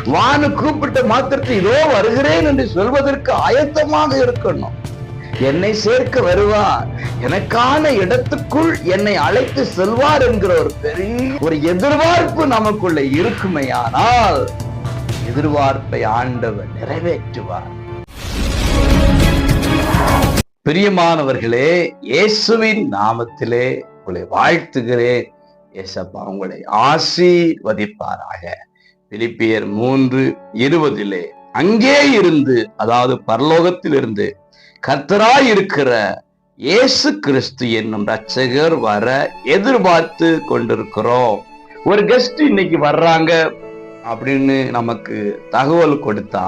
வானு கூப்பிட்ட மாத்திரத்தை இதோ வருகிறேன் என்று சொல்வதற்கு ஆயத்தமாக இருக்கணும். என்னை சேர்க்க வருவார், எனக்கான இடத்துக்குள் என்னை அழைத்து செல்வார் என்கிற ஒரு பெரிய ஒரு எதிர்பார்ப்பு நமக்குள்ள இருக்குமையானால் எதிர்பார்ப்பை ஆண்டவர் நிறைவேற்றுவார். பிரியமானவர்களே, இயேசுவின் நாமத்திலே உங்களை வாழ்த்துகிறேன். ஏசப்பா உங்களை ஆசீர்வதிப்பாராக. பிலிப்பியர் 3:20 அங்கே இருந்து, அதாவது பரலோகத்தில் இருந்து கர்த்தராய் இருக்கிற இயேசு கிறிஸ்து என்னும் இரட்சகர் வர எதிர்பார்த்து கொண்டிருக்கிறோம். ஒரு கெஸ்ட் இன்னைக்கு வர்றாங்க அப்படின்னு நமக்கு தகவல் கொடுத்தா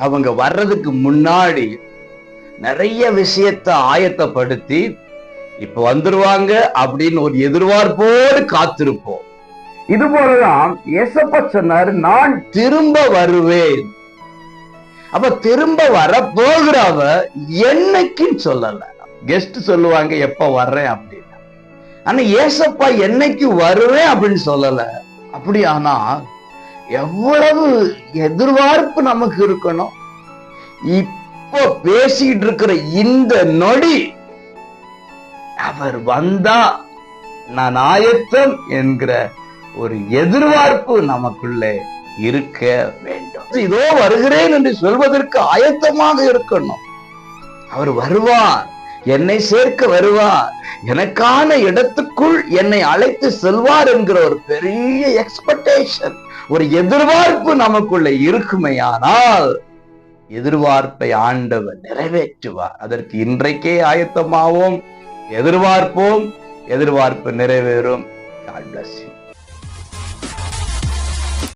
அவங்க வர்றதுக்கு முன்னாடி நிறைய விஷயத்தை ஆயத்தப்படுத்தி இப்ப வந்துருவாங்க அப்படின்னு ஒரு எதிர்பார்ப்போடு காத்திருப்போம். இது போலதான் ஏசப்பா சொன்னாரு, நான் திரும்ப வருவேன். அப்ப திரும்ப வர போகிறவ என்னைக்குன்னு சொல்லல. கெஸ்ட் சொல்லுவாங்க எப்ப வர்றேன் அப்படின்னு, ஆனா ஏசப்பா என்னைக்கு வருவேன் அப்படின்னு சொல்லல. அப்படி ஆனா எவ்வளவு எதிர்பார்ப்பு நமக்கு இருக்கணும். இப்போ பேசிட்டு இருக்கிற இந்த நொடி அவர் வந்தா நான் ஆயத்தம் என்கிற ஒரு எதிர்பார்ப்பு நமக்குள்ளே இருக்க வேண்டும். இதோ வருகிறேன் என்று சொல்வதற்கு ஆயத்தமாக இருக்கணும். அவர் வருவார், என்னை சேர்க்க வருவார், எனக்கான இடத்துக்குள் என்னை அழைத்து செல்வார் என்கிற ஒரு பெரிய எக்ஸ்பெக்டேஷன், ஒரு எதிர்பார்ப்பு நமக்குள்ள இருக்குமையானால் எதிர்பார்ப்பை ஆண்டவர் நிறைவேற்றுவார். அதற்கு இன்றைக்கே ஆயத்தமாவோம், எதிர்பார்ப்போம், எதிர்பார்ப்பு நிறைவேறும். God bless you.